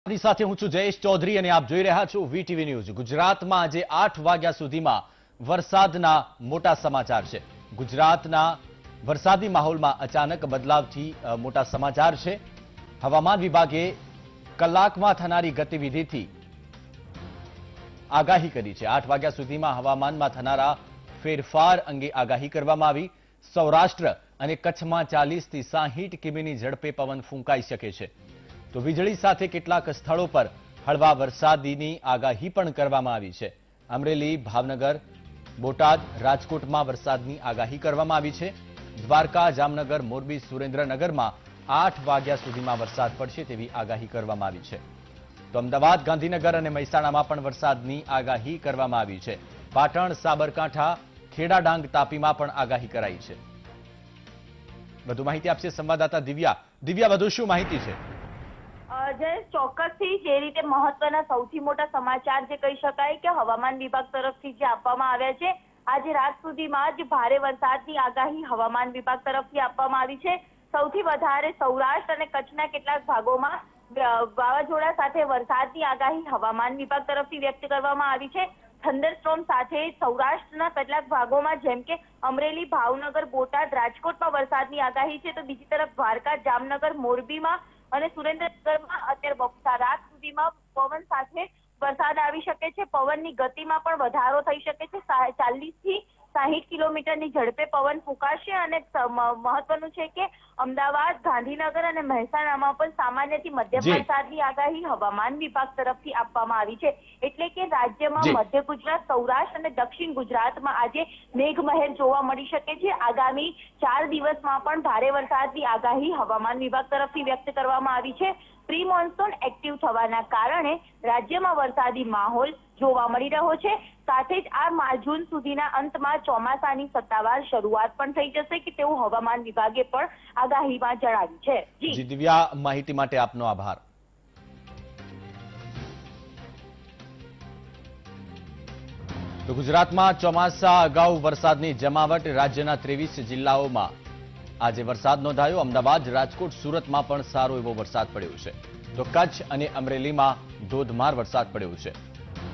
આપની સાથે હું છું જયેશ ચૌધરી અને આપ જોઈ રહ્યા છો વીટીવી ન્યૂઝ। ગુજરાતમાં આજે 8 વાગ્યા સુધીમાં વરસાદના મોટા સમાચાર છે। ગુજરાતના વરસાદી માહોલમાં અચાનક બદલાવથી મોટા સમાચાર છે। હવામાન વિભાગે કલાકમાં થનારી ગતિવિધિથી આગાહી કરી છે। 8 વાગ્યા સુધીમાં હવામાનમાં થનારા ફેરફાર અંગે આગાહી કરવામાં આવી। સૌરાષ્ટ્ર અને કચ્છમાં 40 થી 60 કિમીની ઝડપે પવન ફૂંકાઈ શકે છે। તો વીજળી સાથે કેટલાક સ્થળો પર હળવા વરસાદની આગાહી પણ કરવામાં આવી છે। અમરેલી, ભાવનગર, બોટાદ, રાજકોટમાં વરસાદની આગાહી કરવામાં આવી છે। દ્વારકા, જામનગર, મોરબી, સુરેન્દ્રનગરમાં 8 વાગ્યા સુધીમાં વરસાદ પડશે તેવી આગાહી કરવામાં આવી છે। તો અમદાવાદ, ગાંધીનગર અને મહેસાણામાં પણ વરસાદની આગાહી કરવામાં આવી છે। પાટણ, સાબરકાંઠા, ખેડા, ડાંગ, તાપીમાં પણ આગાહી કરાઈ છે। વધુ માહિતી આપશે સંવાદદાતા દિવ્યા। દિવ્યા, વધુ શું માહિતી છે? જયેશ, ચોક્કસથી જે રીતે મહત્વના સૌથી મોટા સમાચાર જે કહી શકાય કે હવામાન વિભાગ તરફથી જે આપવામાં આવ્યા છે, આજે રાત સુધીમાં જ ભારે વરસાદની આગાહી હવામાન વિભાગ તરફથી આપવામાં આવી છે। સૌથી વધારે સૌરાષ્ટ્ર અને કચ્છના કેટલાક ભાગોમાં વાવાઝોડા સાથે વરસાદની આગાહી હવામાન વિભાગ તરફથી વ્યક્ત કરવામાં આવી છે। થંડરસ્ટોર્મ સાથે સૌરાષ્ટ્રના કેટલાક ભાગોમાં જેમ કે અમરેલી, ભાવનગર, બોટાદ, રાજકોટમાં વરસાદની આગાહી છે, તો બીજી તરફ દ્વારકા, જામનગર, મોરબીમાં અને સુરેન્દ્રનગરમાં અત્યારે રાત સુધીમાં પવન સાથે વરસાદ આવી શકે છે। પવનની ગતિમાં પણ વધારો થઈ શકે છે। 40 થી 60 કિલોમીટરની ઝડપે પવન ફૂંકાશે અને મહત્વનું છે કે અમદાવાદ, ગાંધીનગર અને મહેસાણામાં પણ સામાન્યથી મધ્યમ વરસાદની આગાહી હવામાન વિભાગ તરફથી આપવામાં આવી છે। એટલે કે રાજ્યમાં મધ્ય ગુજરાત, સૌરાષ્ટ્ર અને દક્ષિણ ગુજરાતમાં આજે મેઘમહેર જોવા મળી શકે છે। આગામી 4 દિવસમાં પણ ભારે વરસાદની આગાહી હવામાન વિભાગ તરફથી વ્યક્ત કરવામાં આવી છે। પ્રી મોન્સૂન એક્ટિવ થવાના કારણે રાજ્યમાં વરસાદી માહોલ જોવા મળી રહ્યો છે। સાથે જ આ જૂન સુધીના અંતમાં ચોમાસાની સત્તાવાર શરૂઆત પણ થઈ જશે કે તેવું હવામાન વિભાગે પણ આગાહીમાં જણાવ્યું છે। જી દિવ્યા, માહિતી માટે આપનો આભાર। તો ગુજરાતમાં ચોમાસા અગાઉ વરસાદની જમાવટ। રાજ્યના 23 જિલ્લાઓમાં આજે વરસાદ નોંધાયો। અમદાવાદ, રાજકોટ, સુરતમાં પણ સારો એવો વરસાદ પડ્યો છે। તો કચ્છ અને અમરેલીમાં ધોધમાર વરસાદ પડ્યો છે।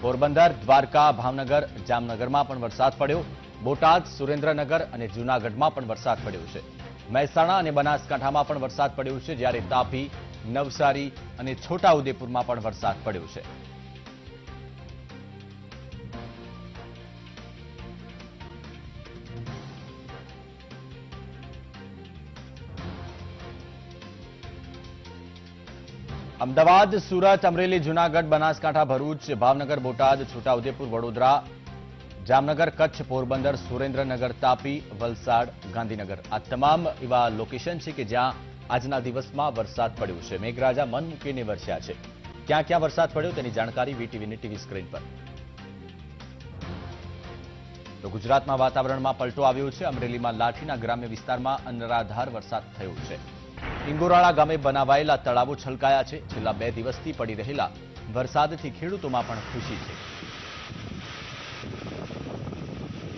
પોરબંદર, દ્વારકા, ભાવનગર, જામનગરમાં પણ વરસાદ પડ્યો। બોટાદ, સુરેન્દ્રનગર અને જૂનાગઢમાં પણ વરસાદ પડ્યો છે। મહેસાણા અને બનાસકાંઠામાં પણ વરસાદ પડ્યો છે, જ્યારે તાપી, નવસારી અને છોટાઉદેપુરમાં પણ વરસાદ પડ્યો છે। અમદાવાદ, સુરત, અમરેલી, જૂનાગઢ, બનાસકાંઠા, ભરૂચ, ભાવનગર, બોટાદ, છોટાઉદેપુર, વડોદરા, જામનગર, કચ્છ, પોરબંદર, સુરેન્દ્રનગર, તાપી, વલસાડ, ગાંધીનગર આ તમામ એવા લોકેશન છે કે જ્યાં આજના દિવસમાં વરસાદ પડ્યો છે। મેઘરાજા મન મૂકીને વરસ્યા છે। ક્યાં ક્યાં વરસાદ પડ્યો તેની જાણકારી વીટીવીની ટીવી સ્ક્રીન પર। તો ગુજરાતમાં વાતાવરણમાં પલટો આવ્યો છે। અમરેલીમાં લાઠીના ગ્રામ્ય વિસ્તારમાં અનરાધાર વરસાદ થયો છે। ઇંગોરાળા ગામે બનાવાયેલા તળાવો છલકાયા છે। છેલ્લા 2 દિવસથી પડી રહેલા વરસાદથી ખેડૂતોમાં પણ ખુશી છે।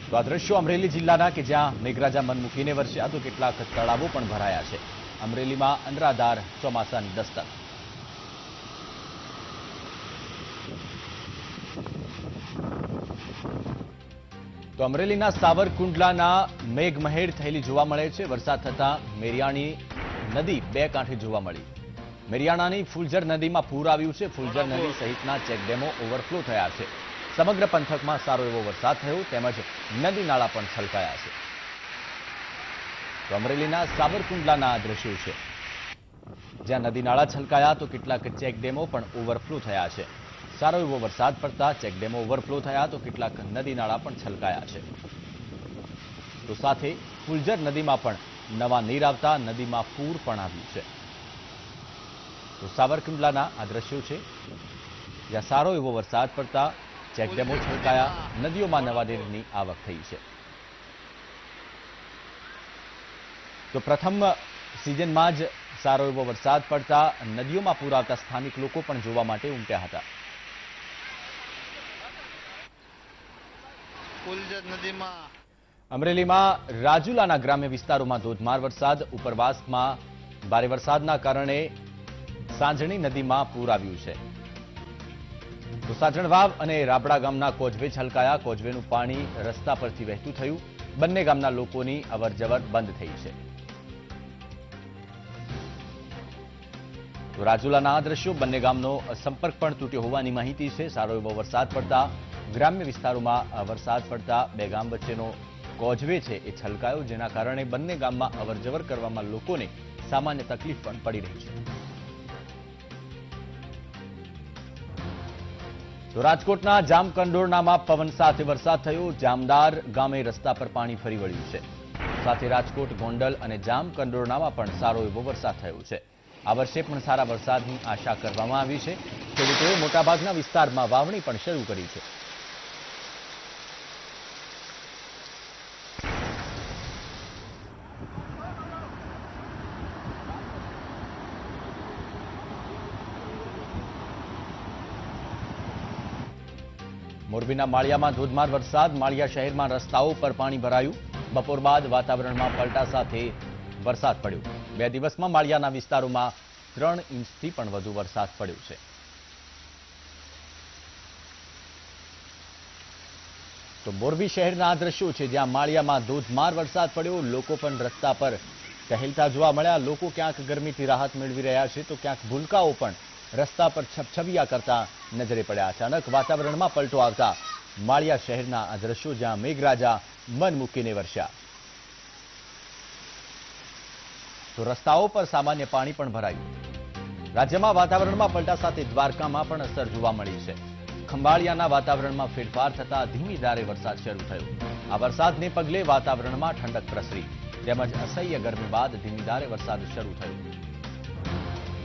તો આ દ્રશ્યો અમરેલી જિલ્લાના કે જ્યાં મેઘરાજા મન મૂકીને વરસ્યા, તો કેટલાક તળાવો પણ ભરાયા છે। અમરેલીમાં અનરાધાર ચોમાસાની દસ્તક। તો અમરેલીના સાવરકુંડલાના મેઘમહેર થયેલી જોવા મળે છે। વરસાદ થતા મેરિયાણી નદી 2 કાંઠે જોવા મળી। મેરિયાણાની ફુલઝર નદીમાં પૂર આવ્યું છે। ફુલઝર નદી સહિતના ચેકડેમો ઓવરફ્લો થયા છે। સમગ્ર પંથકમાં સારો એવો વરસાદ થયો, તેમજ નદી નાળા પણ છલકાયા છે। તો અમરેલીના સાવરકુંડલાના આ દ્રશ્યો છે, જ્યાં નદી નાળા છલકાયા તો કેટલાક ચેકડેમો પણ ઓવરફ્લો થયા છે। સારો એવો વરસાદ પડતા ચેકડેમો ઓવરફ્લો થયા તો કેટલાક નદી નાળા પણ છલકાયા છે। તો સાથે ફુલઝર નદીમાં પણ નવા નીર આવતા નદીમાં પૂર પણ આવ્યું છે। તો સાવરકુંડલાના આ દ્રશ્યો છે, જ્યાં સારો એવો વરસાદ પડતા ચેકડેમો છલકાયા, નદીઓમાં નવા નીરની આવક થઈ છે। તો પ્રથમ સિઝનમાં જ સારો એવો વરસાદ પડતા નદીઓમાં પૂર આવતા સ્થાનિક લોકો પણ જોવા માટે ઉમટ્યા હતા। અમરેલીમાં રાજુલાના ગ્રામ્ય વિસ્તારોમાં ધોધમાર વરસાદ। ઉપરવાસમાં ભારે વરસાદના કારણે સાંજણી નદીમાં પૂર આવ્યું છે. તો સાજણવાવ અને રાબડા ગામના કોઝવે છલકાયા. કોઝવેનું પાણી રસ્તા પરથી વહેતું થયું. બંને ગામના લોકોની અવરજવર બંધ થઈ છે. તો રાજુલાના આ દ્રશ્યો, બંને ગામનો સંપર્ક પણ તૂટ્યો હોવાની માહિતી છે. સારો એવો વરસાદ પડતા ગ્રામ્ય વિસ્તારોમાં વરસાદ પડતા બે ગામ વચ્ચેનો કોઝવે છે એ છલકાયો, જેના કારણે બંને ગામમાં અવરજવર કરવામાં લોકોને સામાન્ય તકલીફ પણ પડી રહી છે. તો રાજકોટના જામકંડોરણામાં પવન સાથે વરસાદ થયો. જામદાર ગામે રસ્તા પર પાણી ફરી વળ્યું છે. સાથે રાજકોટ, ગોંડલ અને જામકંડોરણામાં પણ સારો એવો વરસાદ થયો છે. આ વર્ષે પણ સારા વરસાદની આશા કરવામાં આવી છે. ખેડૂતોએ મોટાભાગના વિસ્તારમાં વાવણી પણ શરૂ કરી છે. મોરબીના માળિયામાં ધોધમાર વરસાદ. માળિયા શહેરમાં રસ્તાઓ પર પાણી ભરાયું. બપોર બાદ વાતાવરણમાં પલટા સાથે વરસાદ પડ્યો. 2 દિવસમાં માળિયાના વિસ્તારોમાં 3 ઇંચથી પણ વધુ વરસાદ પડ્યો છે. તો મોરબી શહેરના આ દ્રશ્યો છે, જ્યાં માળિયામાં ધોધમાર વરસાદ પડ્યો. લોકો પણ રસ્તા પર ટહેલતા જોવા મળ્યા. લોકો ક્યાંક ગરમીથી રાહત મેળવી રહ્યા છે, તો ક્યાંક ભૂલકાઓ પણ રસ્તા પર છબછબિયા કરતા નજરે પડ્યા. અચાનક વાતાવરણમાં પલટો આવતા માળિયા શહેરના આ દ્રશ્યો, જ્યાં મેઘરાજા મન મૂકીને વરસ્યા. તો રસ્તાઓ પર સામાન્ય પાણી પણ ભરાયું. રાજ્યમાં વાતાવરણમાં પલટા સાથે દ્વારકામાં પણ અસર જોવા મળી છે. ખંભાળિયાના વાતાવરણમાં ફેરફાર થતા ધીમી ધારે વરસાદ શરૂ થયો. આ વરસાદને પગલે વાતાવરણમાં ઠંડક પ્રસરી, તેમજ અસહ્ય ગરમી બાદ ધીમી ધારે વરસાદ શરૂ થયો.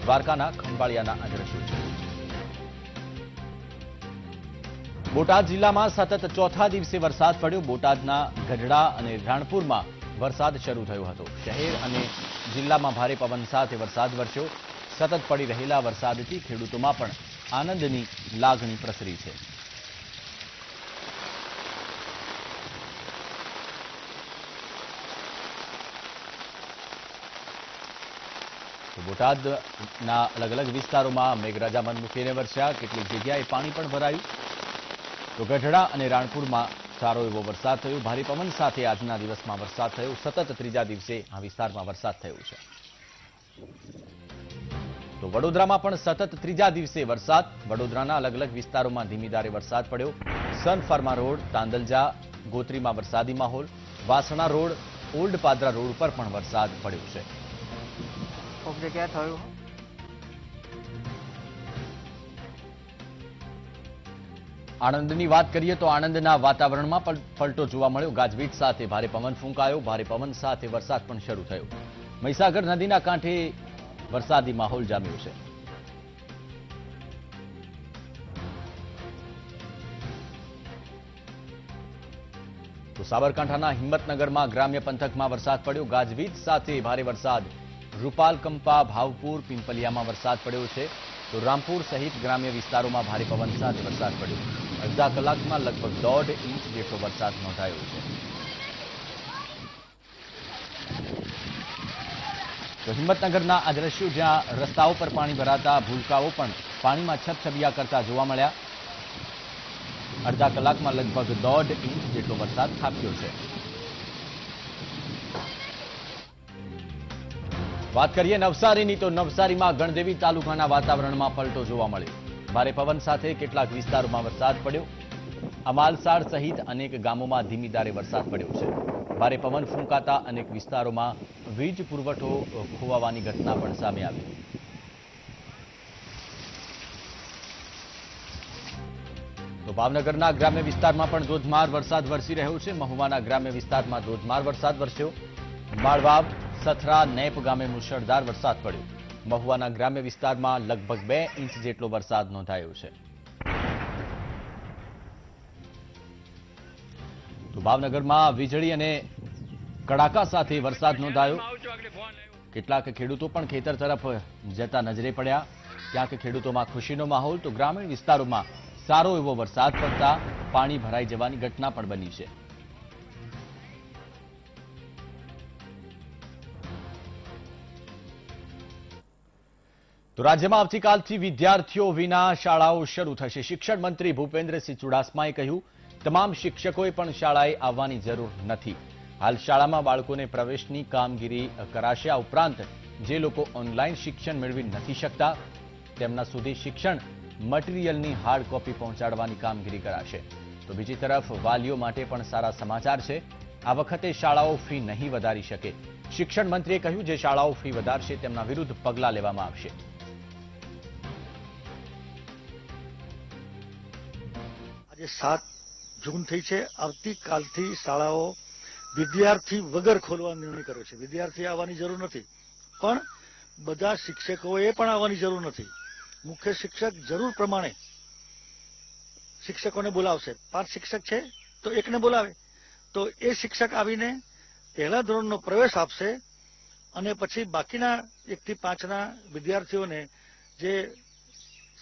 દ્વારકાના ખંભાળિયાના આ દ્રશ્યો છે. બોટાદ જિલ્લામાં સતત ચોથા દિવસે વરસાદ પડ્યો. બોટાદના ગઢડા અને રાણપુરમાં વરસાદ શરૂ થયો હતો. શહેર અને જિલ્લામાં ભારે પવન સાથે વરસાદ વરસ્યો. સતત પડી રહેલા વરસાદથી ખેડૂતોમાં પણ આનંદની લાગણી પ્રસરી છે. બોટાદના અલગ અલગ વિસ્તારોમાં મેઘરાજા મન મૂકીને વરસ્યા. કેટલીક જગ્યાએ પાણી પણ ભરાયું. તો ગઢડા અને રાણપુરમાં સારો એવો વરસાદ થયો. ભારે પવન સાથે આજના દિવસમાં વરસાદ થયો. સતત ત્રીજા દિવસે આ વિસ્તારમાં વરસાદ થયો છે. તો વડોદરામાં પણ સતત ત્રીજા દિવસે વરસાદ. વડોદરાના અલગ અલગ વિસ્તારોમાં ધીમી ધારે વરસાદ પડ્યો. સન ફાર્મા રોડ, તાંદલજા, ગોત્રીમાં વરસાદી માહોલ. Vasna road, old Padra road પર પણ વરસાદ પડ્યો છે. કોક જગ્યાએ થયું. આણંદની વાત કરીએ તો આણંદના વાતાવરણમાં પણ પલટો જોવા મળ્યો. ગાજવીજ સાથે ભારે પવન ફૂંકાયો. ભારે પવન સાથે વરસાદ પણ શરૂ થયો. મહીસાગર નદીના કાંઠે વરસાદી માહોલ જામ્યો છે. તો સાબરકાંઠાના હિંમતનગરમાં ગ્રામ્ય પંથકમાં વરસાદ પડ્યો. ગાજવીજ સાથે ભારે વરસાદ. રૂપાલ, કંપા, ભાવપુર, પિંપલિયામાં વરસાદ પડ્યો છે. તો રામપુર સહિત ગ્રામ્ય વિસ્તારોમાં ભારે પવન સાથે વરસાદ પડ્યો. અડધા કલાકમાં લગભગ 1.5 ઇંચ જેટલો વરસાદ નોંધાયો છે. તો હિંમતનગરના આ દ્રશ્યો, જ્યાં રસ્તાઓ પર પાણી ભરાતા ભૂલકાઓ પણ પાણીમાં છબછબિયા કરતા જોવા મળ્યા. અડધા કલાકમાં લગભગ 1.5 ઇંચ જેટલો વરસાદ ખાબક્યો છે. વાત કરીએ નવસારીની, તો નવસારીમાં ગણદેવી તાલુકાના વાતાવરણમાં પલટો જોવા મળ્યો. ભારે પવન સાથે કેટલાક વિસ્તારોમાં વરસાદ પડ્યો. અમાલસાડ સહિત અનેક ગામોમાં ધીમી ધારે વરસાદ પડ્યો છે. ભારે પવન ફૂંકાતા અનેક વિસ્તારોમાં વીજ પુરવઠો ખોવાવાની ઘટના પણ સામે આવી. તો ભાવનગરના ગ્રામ્ય વિસ્તારમાં પણ ધોધમાર વરસાદ વરસી રહ્યો છે. મહુવાના ગ્રામ્ય વિસ્તારમાં ધોધમાર વરસાદ વરસ્યો. માળવાબ, સથરા, નેપ ગામે મુશળધાર વરસાદ પડ્યો. મહુવાના ગ્રામ્ય વિસ્તારમાં લગભગ 2 ઇંચ જેટલો વરસાદ નોંધાયો છે. તો ભાવનગરમાં વીજળી અને કડાકા સાથે વરસાદ નોંધાયો. કેટલાક ખેડૂતો પણ ખેતર તરફ જતા નજરે પડ્યા. ક્યાંક ખેડૂતોમાં ખુશીનો માહોલ. તો ગ્રામીણ વિસ્તારોમાં સારો એવો વરસાદ પડતા પાણી ભરાઈ જવાની ઘટના પણ બની છે. તો રાજ્યમાં આવતીકાલથી વિદ્યાર્થીઓ વિના શાળાઓ શરૂ થશે. શિક્ષણ મંત્રી ભૂપેન્દ્રસિંહ ચુડાસમાએ કહ્યું, તમામ શિક્ષકોએ પણ શાળાએ આવવાની જરૂર નથી. હાલ શાળામાં બાળકોને પ્રવેશની કામગીરી કરાશે. આ ઉપરાંત જે લોકો ઓનલાઈન શિક્ષણ મેળવી નથી શકતા તેમના સુધી શિક્ષણ મટીરીયલની હાર્ડ કોપી પહોંચાડવાની કામગીરી કરાશે. તો બીજી તરફ વાલીઓ માટે પણ સારા સમાચાર છે. આ વખતે શાળાઓ ફી નહીં વધારી શકે. શિક્ષણ મંત્રીએ કહ્યું, જે શાળાઓ ફી વધારશે તેમના વિરુદ્ધ પગલાં લેવામાં આવશે. આજે 7 જૂન થઈ છે. આવતીકાલથી શાળાઓ વિદ્યાર્થી વગર ખોલવાનો નિર્ણય કર્યો છે. વિદ્યાર્થી આવવાની જરૂર નથી, પણ બધા શિક્ષકોએ પણ આવવાની જરૂર નથી. મુખ્ય શિક્ષક જરૂર પ્રમાણે શિક્ષકોને બોલાવશે. 5 શિક્ષક છે તો એકને બોલાવે, તો એ શિક્ષક આવીને પહેલા ધોરણનો પ્રવેશ આપશે અને પછી બાકીના 1 થી 5ના વિદ્યાર્થીઓને જે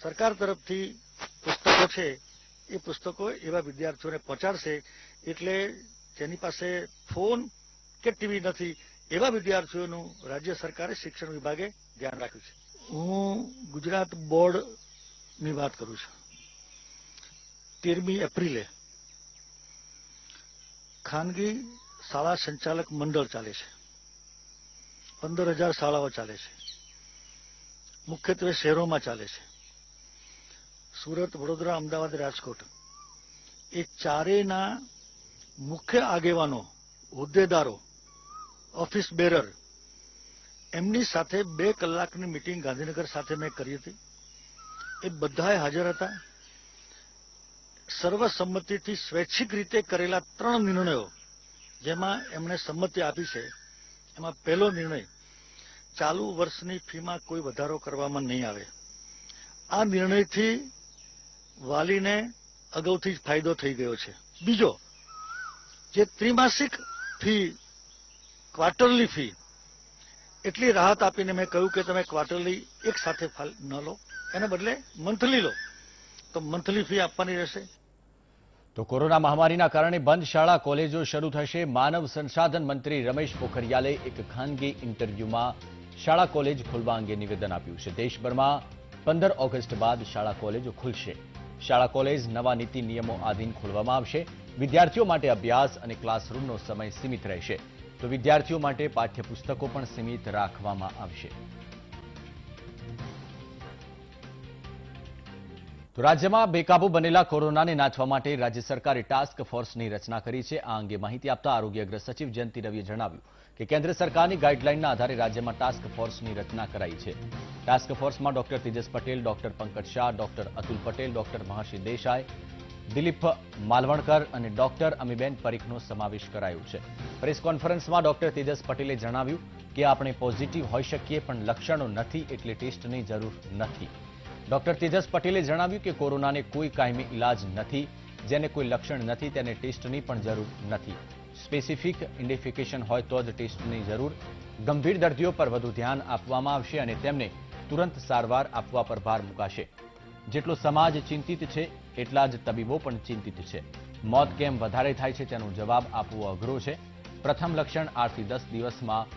સરકાર તરફથી પુસ્તકો છે એ પુસ્તકો એવા વિદ્યાર્થીઓને પહોંચાડશે. એટલે જેની પાસે ફોન કે ટીવી નથી એવા વિદ્યાર્થીઓનું રાજ્ય સરકારે શિક્ષણ વિભાગે ધ્યાન રાખ્યું છે. હું ગુજરાત બોર્ડની વાત કરું છું. 13મી એપ્રિલે ખાનગી શાળા સંચાલક મંડળ ચાલે છે. 15,000 શાળાઓ ચાલે છે. મુખ્યત્વે શહેરોમાં ચાલે છે. સુરત, વડોદરા, અમદાવાદ, રાજકોટ. એ ચારેયના મુખ્ય આગેવાનો, હોદ્દેદારો, ઓફિસ બેરર, એમની સાથે 2 કલાકની મિટિંગ ગાંધીનગર સાથે મેં કરી હતી. એ બધાએ હાજર હતા. સર્વસંમતિથી સ્વૈચ્છિક રીતે કરેલા 3 નિર્ણયો જેમાં એમણે સંમતિ આપી છે, એમાં પહેલો નિર્ણય, ચાલુ વર્ષની ફીમાં કોઈ વધારો કરવામાં નહીં આવે. આ નિર્ણયથી વાલીને અગાઉથી જ ફાયદો થઈ ગયો છે. બીજો, જે ત્રિમાસિક ફી, ક્વાર્ટરલી ફી, એટલી રાહત આપીને મેં કહ્યું કે તમે ક્વાર્ટરલી એક સાથે ન લો, એને બદલે મંથલી લો, તો મંથલી ફી આપવાની રહેશે. તો કોરોના મહામારીના કારણે બંધ શાળા કોલેજો શરૂ થશે. માનવ સંસાધન મંત્રી રમેશ પોખરિયાલે એક ખાનગી ઇન્ટરવ્યુમાં શાળા કોલેજ ખોલવા અંગે નિવેદન આપ્યું છે. દેશભરમાં 15 ઓગસ્ટ બાદ શાળા કોલેજો ખુલશે. શાળા કોલેજ નવા નીતિ નિયમો આધીન ખોલવામાં આવશે. વિદ્યાર્થીઓ માટે અભ્યાસ અને ક્લાસરૂમનો સમય સીમિત રહેશે. તો વિદ્યાર્થીઓ માટે પાઠ્યપુસ્તકો પણ સીમિત રાખવામાં આવશે. તો રાજ્યમાં બેકાબુ બનેલા કોરોનાને નાથવા માટે રાજ્ય સરકારે ટાસ્ક ફોર્સની રચના કરી છે. આ અંગે માહિતી આપતા આરોગ્ય અગ્ર સચિવ જયંતિ રવિએ જણાવ્યું કે કેન્દ્ર સરકારની ગાઈડલાઈનના આધારે રાજ્યમાં ટાસ્ક ફોર્સની રચના કરાઈ છે. ટાસ્ક ફોર્સમાં doctor Tejas Patel, doctor Pankaj Shah, doctor Atul Patel, doctor Maharshi Desai, Dilip Malvankar અને ડોક્ટર અમીબેન પરીખનો સમાવેશ કરાયો છે. પ્રેસ કોન્ફરન્સમાં ડોક્ટર તેજસ પટેલે જણાવ્યું કે આપણે પોઝિટિવ હોઈ શકીએ પણ લક્ષણો નથી એટલે ટેસ્ટની જરૂર નથી. ડોક્ટર તેજસ પટેલે જણાવ્યું કે કોરોનાને કોઈ કાયમી ઇલાજ નથી. જેને કોઈ લક્ષણ નથી તેને ટેસ્ટની પણ જરૂર નથી. સ્પેસિફિક ઇન્ડિફિકેશન હોય તો જ ટેસ્ટની જરૂર. ગંભીર દર્દીઓ પર વધુ ધ્યાન આપવામાં આવશે અને તેમને તુરંત સારવાર આપવા પર ભાર મૂકાશે. જેટલો સમાજ ચિંતિત છે એટલા જ તબીબો પણ ચિંતિત છે. મોત કેમ વધારે થાય છે તેનો જવાબ આપવો અઘરો છે. પ્રથમ લક્ષણ 8 થી 10 દિવસમાં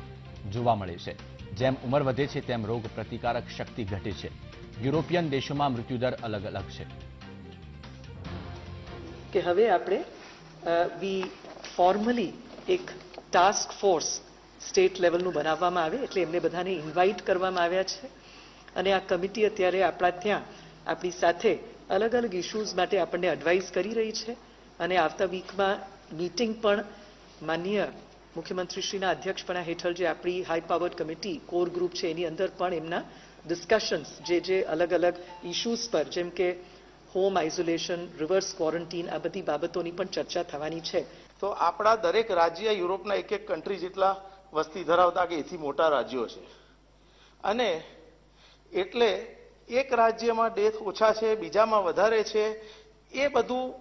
જોવા મળે છે. જેમ ઉંમર વધે છે તેમ રોગ પ્રતિકારક શક્તિ ઘટે છે. યુરોપિયન દેશોમાં મૃત્યુદર અલગ અલગ છે. કે હવે આપણે ફોર્મલી એક ટાસ્ક ફોર્સ સ્ટેટ લેવલનું બનાવવામાં આવે, એટલે એમને બધાને ઇન્વાઇટ કરવામાં આવ્યા છે અને આ કમિટી અત્યારે આપણા ત્યાં આપણી સાથે અલગ અલગ ઇશ્યુઝ માટે આપણને એડવાઇસ કરી રહી છે અને આવતા વીકમાં મીટિંગ પણ માનનીય મુખ્યમંત્રીશ્રીના અધ્યક્ષપણા હેઠળ જે આપણી high powered committee core group છે એની અંદર પણ એમના ડિસ્કશન્સ જે અલગ અલગ ઇશ્યુઝ પર, જેમ કે હોમ આઇસોલેશન, રિવર્સ ક્વોરન્ટીન, આ બધી બાબતોની પણ ચર્ચા થવાની છે. તો આપણા દરેક રાજ્ય યુરોપના એક કન્ટ્રી જેટલા વસ્તી ધરાવતા કે એથી મોટા રાજ્યો છે અને એટલે એક રાજ્યમાં ડેથ ઓછા છે, બીજામાં વધારે છે, એ બધું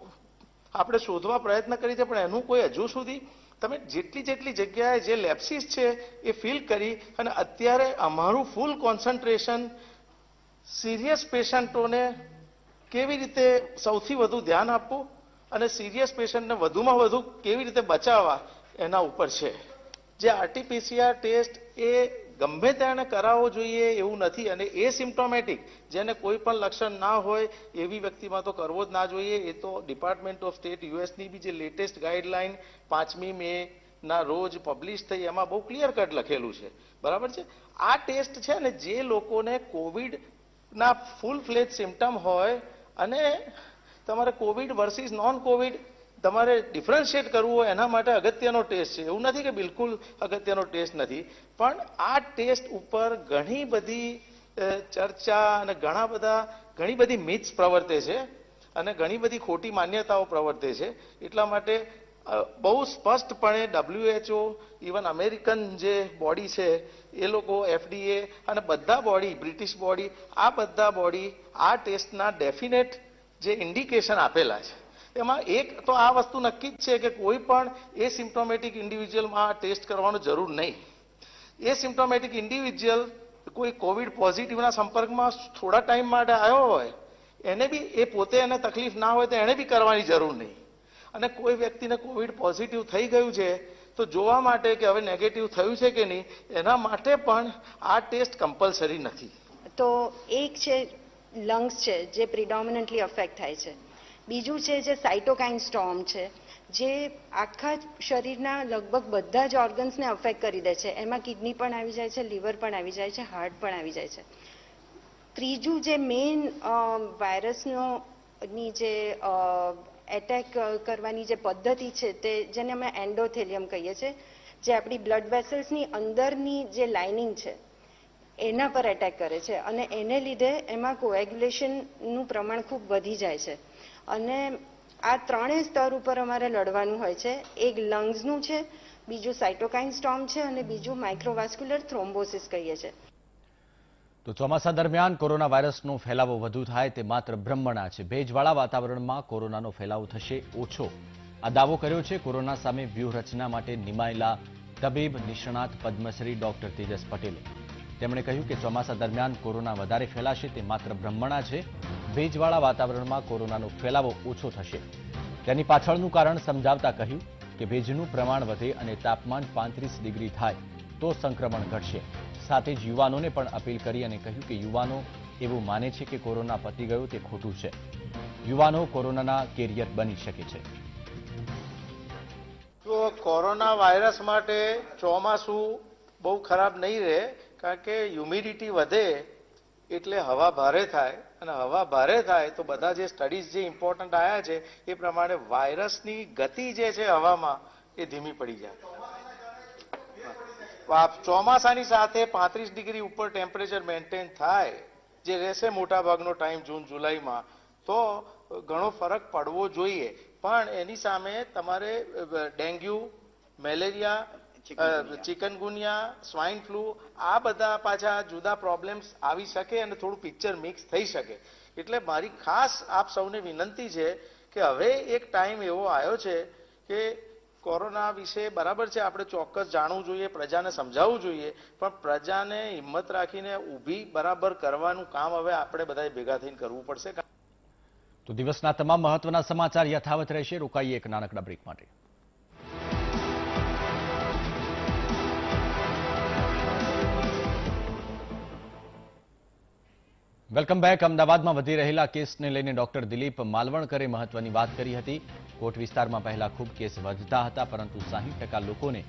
આપણે શોધવા પ્રયત્ન કરી છે પણ એનું કોઈ હજુ સુધી તમે જેટલી જગ્યાએ જે લેપ્સિસ છે એ ફીલ કરી અને અત્યારે અમારું ફૂલ કોન્સન્ટ્રેશન સિરિયસ પેશન્ટોને કેવી રીતે સૌથી વધુ ધ્યાન આપવું અને સિરિયસ પેશન્ટને વધુમાં વધુ કેવી રીતે બચાવવા એના ઉપર છે. જે આરટીપીસીઆર ટેસ્ટ એ ગમે તેને કરાવવો જોઈએ એવું નથી. અને એ સિમ્પ્ટોમેટિક જેને કોઈ પણ લક્ષણ ના હોય એવી વ્યક્તિમાં તો કરવો જ ના જોઈએ. એ તો ડિપાર્ટમેન્ટ ઓફ સ્ટેટ યુએસની બી જે લેટેસ્ટ ગાઈડલાઈન 5મી મે ના રોજ પબ્લિશ થઈ એમાં બહુ ક્લિયર કટ લખેલું છે. બરાબર છે. આ ટેસ્ટ છે ને જે લોકોને કોવિડના ફૂલ ફ્લેજ સિમ્ટમ હોય અને તમારે કોવિડ વર્સિસ નોન કોવિડ તમારે ડિફરન્શિએટ કરવું હોય એના માટે અગત્યનો ટેસ્ટ છે. એવું નથી કે બિલકુલ અગત્યનો ટેસ્ટ નથી, પણ આ ટેસ્ટ ઉપર ઘણી બધી ચર્ચા અને ઘણી બધી મિથ્સ પ્રવર્તે છે અને ઘણી બધી ખોટી માન્યતાઓ પ્રવર્તે છે. એટલા માટે બહુ સ્પષ્ટપણે WHO, ઇવન અમેરિકન જે બોડી છે એ લોકો, FDA અને બધા બોડી, બ્રિટિશ બોડી, આ બધા બોડી આ ટેસ્ટના ડેફિનેટ જે ઇન્ડિકેશન આપેલા છે એમાં એક તો આ વસ્તુ નક્કી જ છે કે કોઈ પણ એસિમ્પ્ટોમેટિક ઇન્ડિવિજ્યુઅલમાં આ ટેસ્ટ કરવાનો જરૂર નહીં. એસિમ્પ્ટોમેટિક ઇન્ડિવિજ્યુઅલ કોઈ કોવિડ પોઝિટિવના સંપર્કમાં થોડા ટાઈમ માટે આવ્યો હોય એને બી એ પોતે એને તકલીફ ના હોય તો એને બી કરવાની જરૂર નહીં. અને કોઈ વ્યક્તિને કોવિડ પોઝિટિવ થઈ ગયું છે તો જોવા માટે કે હવે નેગેટિવ થયું છે કે નહીં એના માટે પણ આ ટેસ્ટ કમ્પલસરી નથી. તો એક છે લંગ્સ છે જે પ્રિડોમિનન્ટલી અફેક્ટ થાય છે. બીજું છે જે સાઇટોકાઇન સ્ટોર્મ છે જે આખા શરીરના લગભગ બધા જ ઓર્ગન્સને અફેક્ટ કરી દે છે. એમાં કિડની પણ આવી જાય છે, લીવર પણ આવી જાય છે, હાર્ટ પણ આવી જાય છે. ત્રીજું જે મેઇન વાયરસની જે એટેક કરવાની જે પદ્ધતિ છે તે જેને અમે એન્ડોથેલિયમ કહીએ છીએ, જે આપણી બ્લડ વેસલ્સની અંદરની જે લાઇનિંગ છે એના પર એટેક કરે છે અને એને લીધે એમાં કોએગ્યુલેશનનું પ્રમાણ ખૂબ વધી જાય છે. અને આ ત્રણેય સ્તર ઉપર અમારે લડવાનું હોય છે. એક લંગ્સનું છે, બીજું સાઇટોકાઇન સ્ટોર્મ છે અને બીજું માઇક્રોવાસ્ક્યુલર થ્રોમ્બોસિસ કહીએ છીએ. તો ચોમાસા દરમિયાન કોરોના વાયરસનો ફેલાવો વધુ થાય તે માત્ર ભ્રમણા છે. ભેજવાળા વાતાવરણમાં કોરોનાનો ફેલાવો થશે ઓછો, આ દાવો કર્યો છે કોરોના સામે વ્યૂહરચના માટે નિમાયેલા તબીબ નિષ્ણાત પદ્મશ્રી ડોક્ટર તેજસ પટેલે. તેમણે કહ્યું કે ચોમાસા દરમિયાન કોરોના વધારે ફેલાશે તે માત્ર ભ્રમણા છે. ભેજવાળા વાતાવરણમાં કોરોનાનો ફેલાવો ઓછો થશે. તેની પાછળનું કારણ સમજાવતા કહ્યું કે ભેજનું પ્રમાણ વધે અને તાપમાન 35 ડિગ્રી થાય તો સંક્રમણ ઘટશે. સાથે જ યુવાનોને પણ અપીલ કરી અને કહ્યું કે યુવાનો એવું માને છે કે કોરોના પતી ગયો તે ખોટું છે. યુવાનો કોરોનાના કેરિયર બની શકે છે. તો કોરોના વાયરસ માટે ચોમાસું બહુ ખરાબ નહીં રહે, કારણ કે હ્યુમિડિટી વધે એટલે હવા ભારે થાય અને હવા ભારે થાય તો બધા જે સ્ટડીઝ જે ઇમ્પોર્ટન્ટ આવ્યા છે એ પ્રમાણે વાયરસની ગતિ જે છે હવામાં એ ધીમી પડી જાય. ચોમાસાની સાથે 35 ડિગ્રી ઉપર ટેમ્પરેચર મેન્ટેન થાય જે રહેશે મોટાભાગનો ટાઈમ જૂન જુલાઈમાં, તો ઘણો ફરક પડવો જોઈએ. પણ એની સામે તમારે dengue, malaria, chikungunya, swine flu આ બધા પાછા જુદા પ્રોબ્લેમ્સ આવી શકે અને થોડું પિક્ચર મિક્સ થઈ શકે. એટલે મારી ખાસ આપ સૌને વિનંતી છે કે હવે એક ટાઈમ એવો આવ્યો છે કે કોરોના વિશે બરાબર છે આપણે ચોક્કસ જાણવું જોઈએ, પ્રજાને સમજાવવું જોઈએ, પણ પ્રજાને હિંમત રાખીને ઊભી બરાબર કરવાનું કામ હવે આપણે બધાએ ભેગા થઈને કરવું પડશે. તો દિવસના તમામ મહત્વના સમાચાર યથાવત રહેશે. રોકાઈએ એક નાનકડા બ્રેક માટે. Welcome back. અમદાવાદમાં વધી રહેલા કેસને લઈને ડોક્ટર દિલીપ માલવણકરે મહત્વની વાત કરી હતી. કોટ વિસ્તારમાં પહેલા ખૂબ કેસ વધતા હતા, પરંતુ 60% લોકોને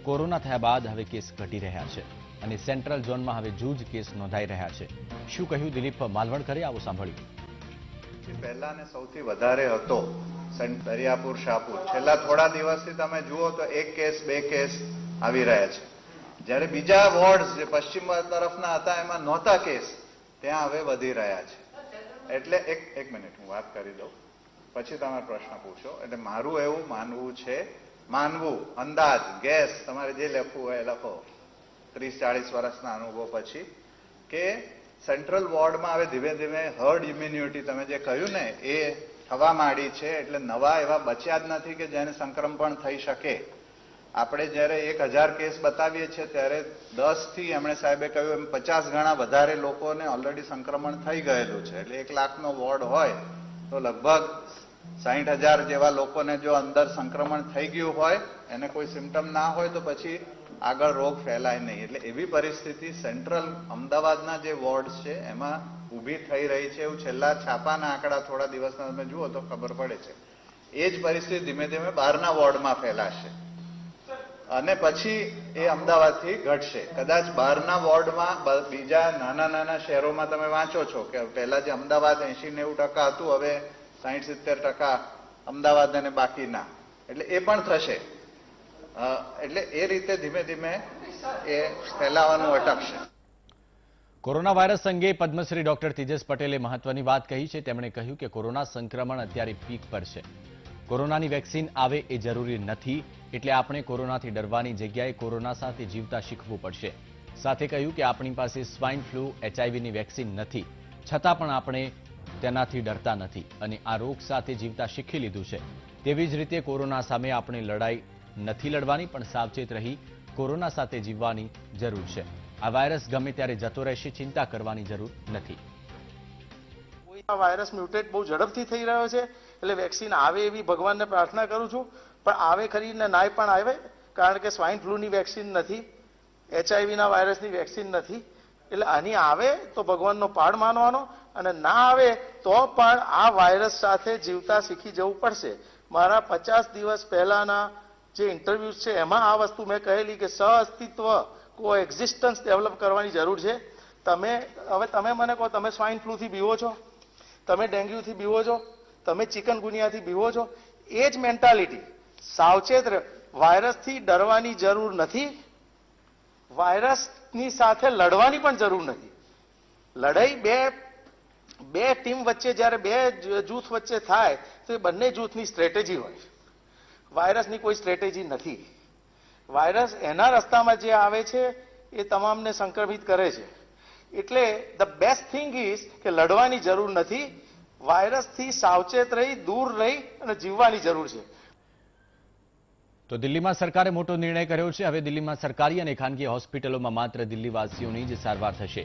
કોરોના થયા બાદ હવે કેસ ઘટી રહ્યા છે અને સેન્ટ્રલ ઝોનમાં હવે જૂજ કેસ નોંધાઈ રહ્યા છે. શું કહ્યું દિલીપ માલવણકરે, આવો સાંભળ્યું. પહેલા ને સૌથી વધારે હતો દરિયાપુર, શાહપુર. છેલ્લા થોડા દિવસથી તમે જુઓ તો 1 કેસ 2 કેસ આવી રહ્યા છે. જ્યારે બીજા વોર્ડ જે પશ્ચિમ તરફના હતા એમાં નહોતા કેસ, ત્યાં હવે વધી રહ્યા છે. એટલે એક મિનિટ હું વાત કરી દઉં પછી તમે પ્રશ્ન પૂછો. એટલે મારું એવું માનવું અંદાજ ગેસ તમારે જે લખવું હોય એ લખો 30-40 વર્ષના અનુભવ પછી કે સેન્ટ્રલ વોર્ડમાં હવે ધીમે ધીમે હર્ડ ઇમ્યુનિટી તમે જે કહ્યું ને એ થવા માંડી છે. એટલે નવા એવા બચ્યા જ નથી કે જેને સંક્રમણ થઈ શકે. આપણે જ્યારે 1000 કેસ બતાવીએ છીએ ત્યારે 10 થી એમણે સાહેબે કહ્યું એમ 50 ગણા વધારે લોકોને ઓલરેડી સંક્રમણ થઈ ગયેલું છે. એટલે 1 લાખનો વોર્ડ હોય તો લગભગ 60,000 જેવા લોકોને જો અંદર સંક્રમણ થઈ ગયું હોય, એને કોઈ સિમ્ટમ ના હોય, તો પછી આગળ રોગ ફેલાય નહીં. એટલે એવી પરિસ્થિતિ સેન્ટ્રલ અમદાવાદના જે વોર્ડ્સ છે એમાં ઊભી થઈ રહી છે એવું છેલ્લા છાપાના આંકડા થોડા દિવસના તમે જુઓ તો ખબર પડે છે. એ જ પરિસ્થિતિ ધીમે ધીમે બહારના વોર્ડમાં ફેલાશે અને પછી એ અમદાવાદથી ઘટશે. કદાચ બહારના વોર્ડમાં બીજા નાના નાના શહેરોમાં તમે વાંચો છો કે પહેલા જે અમદાવાદ 80-90% હતું, હવે 60-70% અમદાવાદ અને બાકીના, એટલે એ પણ થશે. એટલે એ રીતે ધીમે ધીમે એ ફેલાવાનું અટકશે. કોરોના વાયરસ અંગે પદ્મશ્રી ડોક્ટર તેજસ પટેલે મહત્વની વાત કહી છે. તેમણે કહ્યું કે કોરોના સંક્રમણ અત્યારે પીક પર છે. કોરોનાની વેક્સિન આવે એ જરૂરી નથી, એટલે આપણે કોરોનાથી ડરવાની જગ્યાએ કોરોના સાથે જીવતા શીખવું પડશે. સાથે કહ્યું કે આપણી પાસે સ્વાઇન ફ્લૂ, એચઆઈવીની વેક્સિન નથી, છતાં પણ આપણે તેનાથી ડરતા નથી અને આ રોગ સાથે જીવતા શીખી લીધું છે. તેવી જ રીતે કોરોના સામે આપણે લડાઈ નથી લડવાની, પણ સાવચેત રહી કોરોના સાથે જીવવાની જરૂર છે. આ વાયરસ ગમે ત્યારે જતો રહેશે, ચિંતા કરવાની જરૂર નથી. આ વાયરસ મ્યુટેટ બહુ ઝડપથી થઈ રહ્યો છે, એટલે વેક્સિન આવે એવી ભગવાનને પ્રાર્થના કરું છું. પણ આવે ખરી ને નાય પણ આવે, કારણ કે સ્વાઇન ફ્લૂની વેક્સિન નથી, એચઆઈવીના વાયરસની વેક્સિન નથી. એટલે આની આવે તો ભગવાનનો પાડ માનવાનો, અને ના આવે તો પણ આ વાયરસ સાથે જીવતા શીખી જવું પડશે. મારા 50 દિવસ પહેલાના જે ઇન્ટરવ્યુઝ છે એમાં આ વસ્તુ મેં કહેલી કે સહઅસ્તિત્વ, કોએક્ઝિસ્ટન્સ ડેવલપ કરવાની જરૂર છે. તમે મને કહો, તમે સ્વાઇન ફ્લૂથી બીવો છો, તમે ડેન્ગ્યુથી બીવો છો, તમે ચિકનગુનિયાથી બીવો છો, એ જ મેન્ટાલિટી. સાવચેત રહો. વાયરસથી ડરવાની જરૂર નથી, વાયરસની સાથે લડવાની પણ જરૂર નથી. લડાઈ બે ટીમ વચ્ચે, જ્યારે બે જૂથ વચ્ચે થાય તો એ બંને જૂથની સ્ટ્રેટેજી હોય. વાયરસની કોઈ સ્ટ્રેટેજી નથી. વાયરસ એના રસ્તામાં જે આવે છે એ તમામને સંક્રમિત કરે છે. એટલે ધ બેસ્ટ થિંગ ઇઝ કે લડવાની જરૂર નથી, વાયરસથી સાવચેત રહી, દૂર રહી અને જીવવાની જરૂર છે. તો દિલ્હીમાં સરકારે મોટો નિર્ણય કર્યો છે. હવે દિલ્હીમાં સરકારી અને ખાનગી હોસ્પિટલોમાં માત્ર દિલ્હીવાસીઓની જ સારવાર થશે,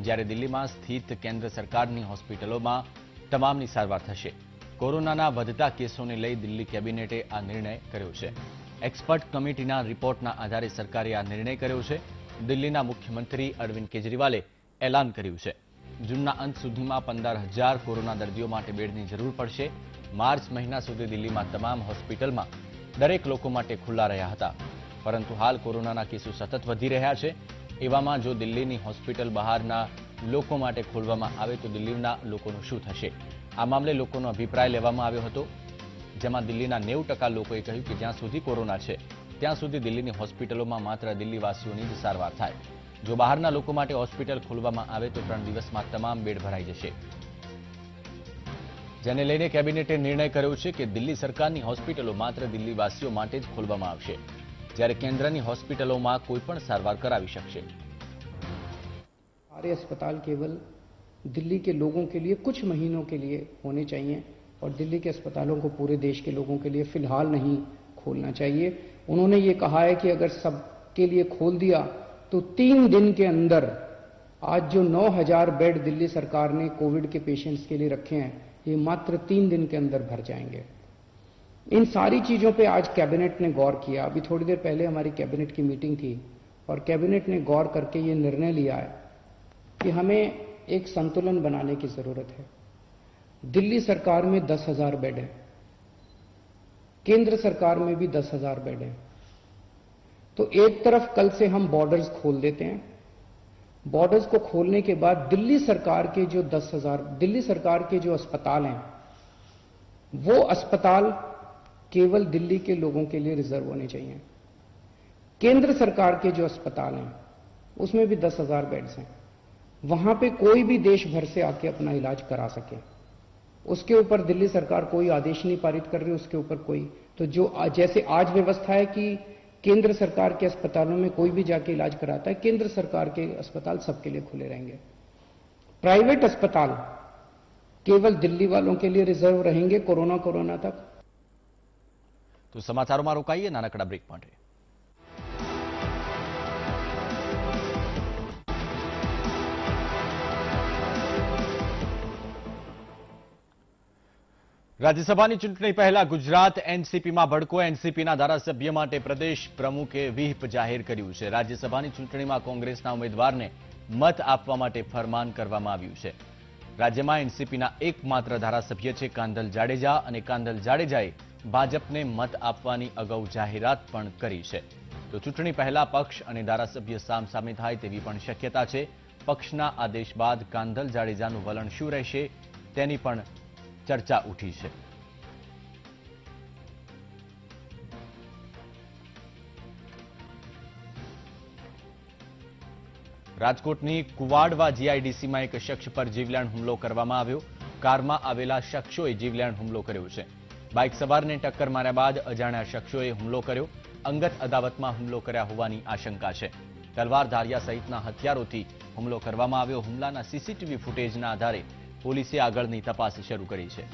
જ્યારે દિલ્હીમાં સ્થિત કેન્દ્ર સરકારની હોસ્પિટલોમાં તમામની સારવાર થશે. કોરોનાના વધતા કેસોને લઈ દિલ્હી કેબિનેટે આ નિર્ણય કર્યો છે. એક્સપર્ટ કમિટીના રિપોર્ટના આધારે સરકારે આ નિર્ણય કર્યો છે. દિલ્હીના મુખ્યમંત્રી અરવિંદ કેજરીવાલે એલાન કર્યું છે. જૂનના અંત સુધીમાં 15,000 કોરોના દર્દીઓ માટે બેડની જરૂર પડશે. માર્ચ મહિના સુધી દિલ્હીમાં તમામ હોસ્પિટલમાં દરેક લોકો માટે ખુલ્લા રહ્યા હતા, પરંતુ હાલ કોરોનાના કેસો સતત વધી રહ્યા છે. એવામાં જો દિલ્હીની હોસ્પિટલ બહારના લોકો માટે ખોલવામાં આવે તો દિલ્હીના લોકોનું શું થશે? આ મામલે લોકોનો અભિપ્રાય લેવામાં આવ્યો હતો, જેમાં દિલ્હીના 90% લોકોએ કહ્યું કે જ્યાં સુધી કોરોના છે ત્યાં સુધી દિલ્હીની હોસ્પિટલોમાં માત્ર દિલ્હીવાસીઓની જ સારવાર થાય. જો બહારના લોકો માટે હોસ્પિટલ ખોલવામાં આવે તો 3 દિવસમાં તમામ બેડ ભરાઈ જશે. જેને લઈને કેબિનેટે નિર્ણય કર્યો છે કે દિલ્હી સરકારની હોસ્પિટલો માત્ર દિલ્હીવાસીઓ માટે જ ખોલવામાં આવશે, જ્યારે કેન્દ્રની હોસ્પિટલોમાં કોઈ પણ સારવાર કરાવી શકશે. सारे अस्पताल केवल दिल्ली के लोगों के लिए कुछ महीनों के लिए होने चाहिए और दिल्ली के अस्पतालों को पूरे देश के लोगों के लिए फिलहाल नहीं खोलना चाहिए. उन्होंने ये कहा है कि अगर सबके लिए खोल दिया तो 3 दिन के अंदर आज जो 9,000 बेड दिल्ली सरकार ने कोविड के पेशेंट्स के लिए रखे हैं, ये मात्र 3 दिन के अंदर भर जाएंगे. इन सारी चीजों पे आज कैबिनेट ने गौर किया. अभी थोड़ी देर पहले हमारी कैबिनेट की मीटिंग थी और कैबिनेट ने गौर करके ये निर्णय लिया है कि हमें एक संतुलन बनाने की जरूरत है. दिल्ली सरकार में 10,000 बेड है, केंद्र सरकार में भी 10,000 बेड है. तो एक तरफ कल से हम बॉर्डर्स खोल देते हैं. बॉर्डर्स को खोलने के बाद दिल्ली सरकार के जो 10,000 दिल्ली सरकार के जो अस्पताल हैं, वो अस्पताल केवल दिल्ली के लोगों के लिए रिजर्व होने चाहिए. केंद्र सरकार के जो अस्पताल हैं उसमें भी 10,000 बेड्स हैं. वहां पे कोई भी देश भर से आके अपना इलाज करा सके, उसके ऊपर दिल्ली सरकार कोई आदेश नहीं पारित कर रही, उसके ऊपर कोई तो जो जैसे आज व्यवस्था है कि केंद्र सरकार के अस्पतालों में कोई भी जाके इलाज कराता है, केंद्र सरकार के अस्पताल सबके लिए खुले रहेंगे. प्राइवेट अस्पताल केवल दिल्ली वालों के लिए रिजर्व रहेंगे कोरोना तक. तो समाचारों में रोकाइए नानकड़ा ब्रेक માટે. રાજ્યસભાની ચૂંટણી પહેલા ગુજરાત એનસીપીમાં ભડકો. એનસીપીના ધારાસભ્ય માટે પ્રદેશ પ્રમુખે વ્હીપ જાહેર કર્યું છે. રાજ્યસભાની ચૂંટણીમાં કોંગ્રેસના ઉમેદવારને મત આપવા માટે ફરમાન કરવામાં આવ્યું છે. રાજ્યમાં એનસીપીના એકમાત્ર ધારાસભ્ય છે કાંધલ જાડેજા, અને કાંધલ જાડેજાએ ભાજપને મત આપવાની અગાઉ જાહેરાત પણ કરી છે. તો ચૂંટણી પહેલા પક્ષ અને ધારાસભ્ય સામસામે થાય તેવી પણ શક્યતા છે. પક્ષના આદેશ બાદ કાંધલ જાડેજાનું વલણ શું રહેશે તેની પણ ચર્ચા ઉઠી છે. રાજકોટની કુવાડવા જીઆઈડીસીમાં એક શખ્સ પર જીવલેણ હુમલો કરવામાં આવ્યો. કારમાં આવેલા શખ્સોએ જીવલેણ હુમલો કર્યો છે. બાઇક સવારને ટક્કર માર્યા બાદ અજાણ્યા શખ્સોએ હુમલો કર્યો. અંગત અદાવતમાં હુમલો કર્યા હોવાની આશંકા છે. તલવાર, ધારિયા સહિતના હથિયારોથી હુમલો કરવામાં આવ્યો. હુમલાના સીસીટીવી ફૂટેજના આધારે પોલીસે આગળની તપાસ શરૂ કરી છે.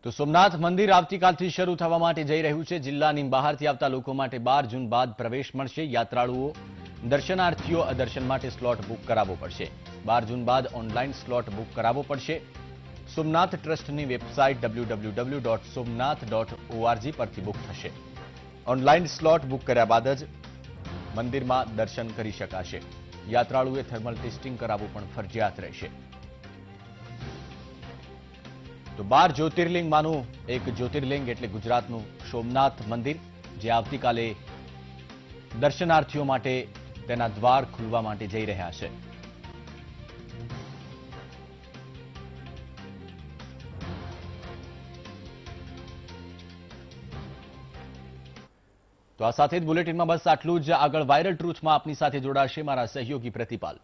તો સોમનાથ મંદિર આવતીકાલથી શરૂ થવા માટે જઈ રહ્યું છે. જિલ્લાની બહારથી આવતા લોકો માટે 12 જૂન બાદ પ્રવેશ મળશે. યાત્રાળુઓ દર્શનાર્થીઓ દર્શન માટે સ્લોટ બુક કરાવવો પડશે. 12 જૂન બાદ ઓનલાઈન સ્લોટ બુક કરાવવો પડશે. સોમનાથ ટ્રસ્ટની વેબસાઇટ www.somnath.org પરથી બુક થશે. ઓનલાઈન સ્લોટ બુક કર્યા બાદ જ મંદિરમાં દર્શન કરી શકાશે. યાત્રાળુએ થર્મલ ટેસ્ટિંગ કરાવવું પણ ફરજિયાત રહેશે. તો 12 જ્યોતિર્લિંગમાંનું એક જ્યોતિર્લિંગ એટલે ગુજરાતનું સોમનાથ મંદિર, જે આવતીકાલે દર્શનાર્થીઓ માટે તેના દ્વાર ખુલવા માટે જઈ રહ્યા છે. તો આ સાથે જ બુલેટિનમાં બસ આટલું જ. આગળ વાયરલ ટ્રુથમાં આપની સાથે જોડાશે મારા સહયોગી પ્રતિપાલ.